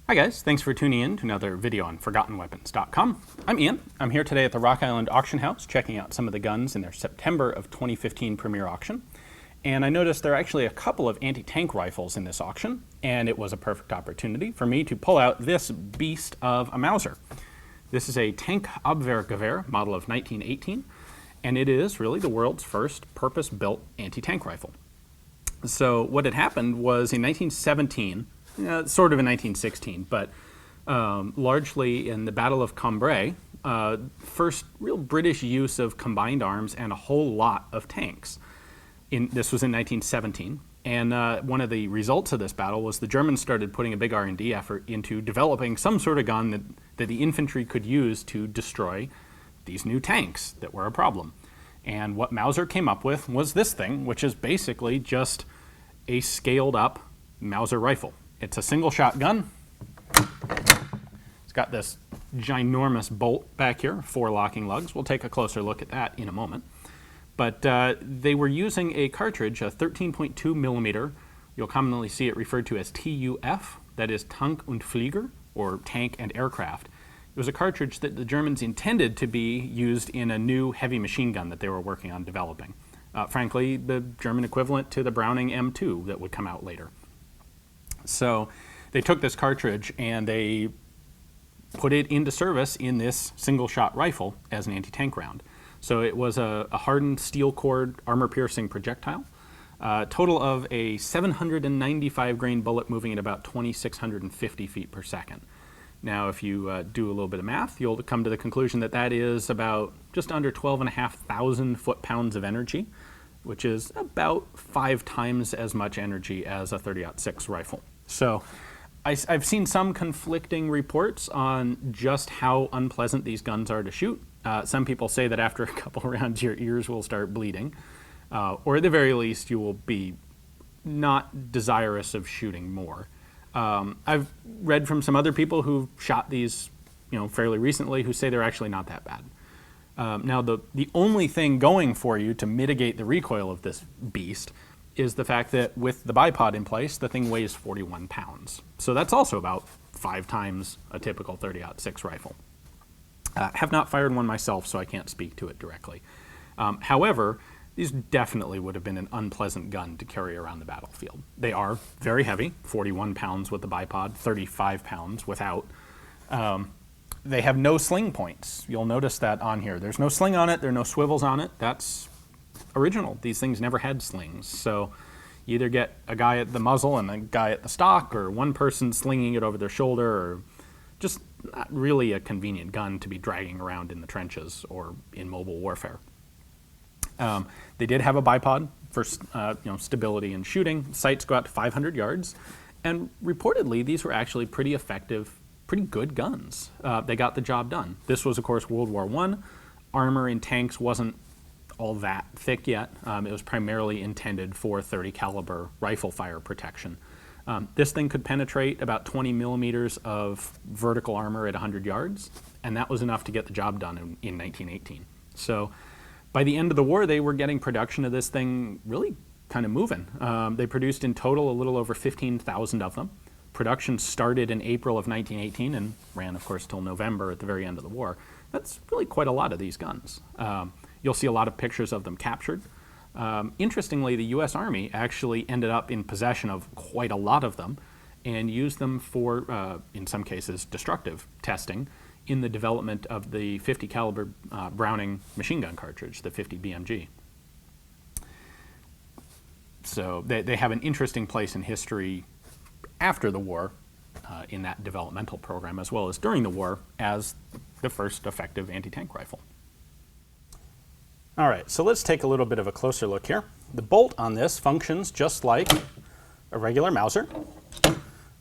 Hi guys, thanks for tuning in to another video on ForgottenWeapons.com. I'm Ian. I'm here today at the Rock Island Auction House checking out some of the guns in their September of 2015 premiere auction. And I noticed there are actually a couple of anti-tank rifles in this auction, and it was a perfect opportunity for me to pull out this beast of a Mauser. This is a Tank Abwehrgewehr model of 1918, and it is really the world's first purpose-built anti-tank rifle. So what had happened was in 1917, sort of in 1916, but largely in the Battle of Cambrai, first real British use of combined arms and a whole lot of tanks. This was in 1917, and one of the results of this battle was the Germans started putting a big R&D effort into developing some sort of gun that the infantry could use to destroy these new tanks that were a problem. And what Mauser came up with was this thing, which is basically just a scaled up Mauser rifle. It's a single shot gun. It's got this ginormous bolt back here, 4 locking lugs. We'll take a closer look at that in a moment. But they were using a cartridge, a 13.2 millimeter. You'll commonly see it referred to as TUF, that is Tank und Flieger, or tank and aircraft. It was a cartridge that the Germans intended to be used in a new heavy machine gun that they were working on developing. Frankly, the German equivalent to the Browning M2 that would come out later. So they took this cartridge and they put it into service in this single-shot rifle as an anti-tank round. So it was a hardened steel-cored, armor-piercing projectile, total of a 795 grain bullet moving at about 2,650 feet per second. Now, if you do a little bit of math, you'll come to the conclusion that that is about just under 12,500 foot-pounds of energy, which is about 5 times as much energy as a .30-06 rifle. So I've seen some conflicting reports on just how unpleasant these guns are to shoot. Some people say that after a couple rounds your ears will start bleeding, or at the very least you will be not desirous of shooting more. I've read from some other people who've shot these fairly recently who say they're actually not that bad. Now the only thing going for you to mitigate the recoil of this beast is the fact that with the bipod in place, the thing weighs 41 pounds. So that's also about 5 times a typical .30-06 rifle. Have not fired one myself, so I can't speak to it directly. However, these definitely would have been an unpleasant gun to carry around the battlefield. They are very heavy, 41 pounds with the bipod, 35 pounds without. They have no sling points. You'll notice that on here. There's no sling on it, there are no swivels on it. That's original. These things never had slings. So you either get a guy at the muzzle and a guy at the stock, or one person slinging it over their shoulder, or just not really a convenient gun to be dragging around in the trenches or in mobile warfare. They did have a bipod for stability and shooting. Sights go out to 500 yards, and reportedly these were actually pretty effective, pretty good guns. They got the job done. This was, of course, World War I. Armor in tanks wasn't all that thick yet. It was primarily intended for .30 caliber rifle fire protection. This thing could penetrate about 20 millimeters of vertical armor at 100 yards, and that was enough to get the job done in 1918. So by the end of the war, they were getting production of this thing really kind of moving. They produced in total a little over 15,000 of them. Production started in April of 1918 and ran, of course, till November at the very end of the war. That's really quite a lot of these guns. You'll see a lot of pictures of them captured. Interestingly, the U.S. Army actually ended up in possession of quite a lot of them and used them for, in some cases, destructive testing in the development of the 50 caliber Browning machine gun cartridge, the 50 BMG. So they have an interesting place in history after the war in that developmental program, as well as during the war as the first effective anti-tank rifle. All right, so let's take a little bit of a closer look here. The bolt on this functions just like a regular Mauser.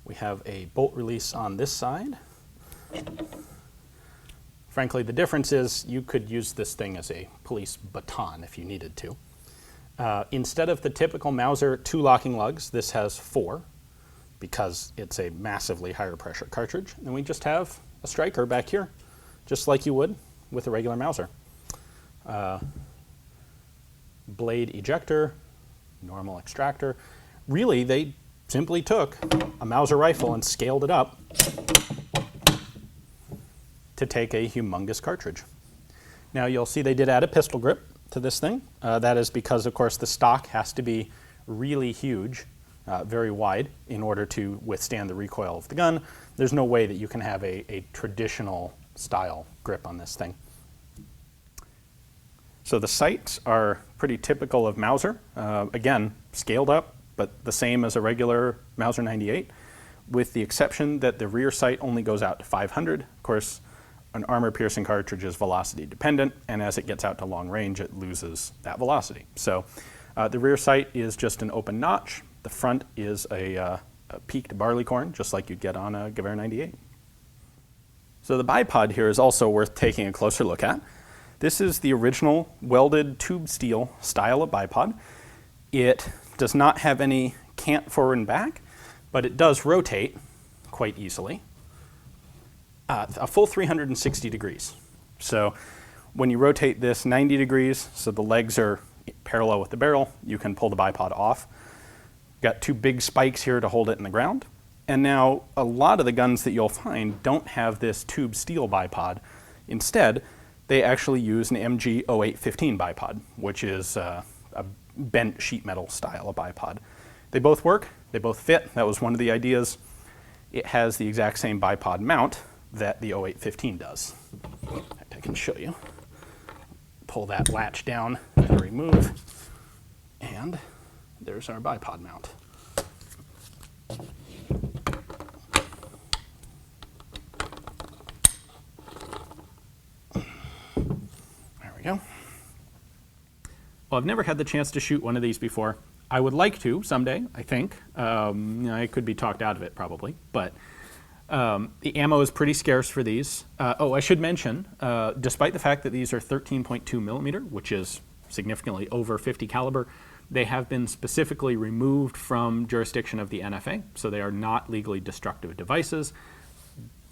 We have a bolt release on this side. Frankly, the difference is you could use this thing as a police baton if you needed to. Instead of the typical Mauser 2 locking lugs, this has 4 because it's a massively higher pressure cartridge. And we just have a striker back here, just like you would with a regular Mauser. Blade ejector, normal extractor. Really, they simply took a Mauser rifle and scaled it up to take a humongous cartridge. Now you'll see they did add a pistol grip to this thing. That is because, of course, the stock has to be really huge, very wide, in order to withstand the recoil of the gun. There's no way that you can have a traditional style grip on this thing. So the sights are pretty typical of Mauser. Again, scaled up, but the same as a regular Mauser 98, with the exception that the rear sight only goes out to 500. Of course, an armor-piercing cartridge is velocity dependent, and as it gets out to long range, it loses that velocity. So the rear sight is just an open notch. The front is a peaked barleycorn, just like you'd get on a Gewehr 98. So the bipod here is also worth taking a closer look at. This is the original welded tube steel style of bipod. It does not have any cant forward and back, but it does rotate quite easily. A full 360 degrees. So when you rotate this 90 degrees, so the legs are parallel with the barrel, you can pull the bipod off. Got two big spikes here to hold it in the ground. And now a lot of the guns that you'll find don't have this tube steel bipod. Instead, they actually use an MG 0815 bipod, which is a bent sheet metal style of bipod. They both work, they both fit. That was one of the ideas. It has the exact same bipod mount that the 0815 does. In fact, I can show you. Pull that latch down and remove, and there's our bipod mount. There we go. Well, I've never had the chance to shoot one of these before. I would like to someday, I think. I could be talked out of it probably, but the ammo is pretty scarce for these. I should mention, despite the fact that these are 13.2 millimeter, which is significantly over 50 caliber, they have been specifically removed from jurisdiction of the NFA, so they are not legally destructive devices.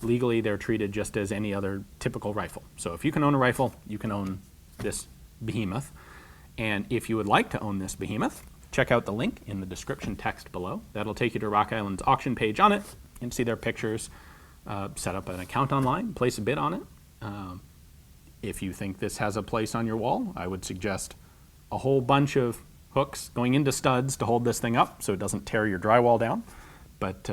Legally, they're treated just as any other typical rifle. So if you can own a rifle, you can own this behemoth. And if you would like to own this behemoth, check out the link in the description text below. That'll take you to Rock Island's auction page on it. You can see their pictures, set up an account online, place a bid on it. If you think this has a place on your wall, I would suggest a whole bunch of hooks going into studs to hold this thing up so it doesn't tear your drywall down, but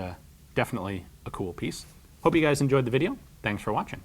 definitely a cool piece. Hope you guys enjoyed the video. Thanks for watching.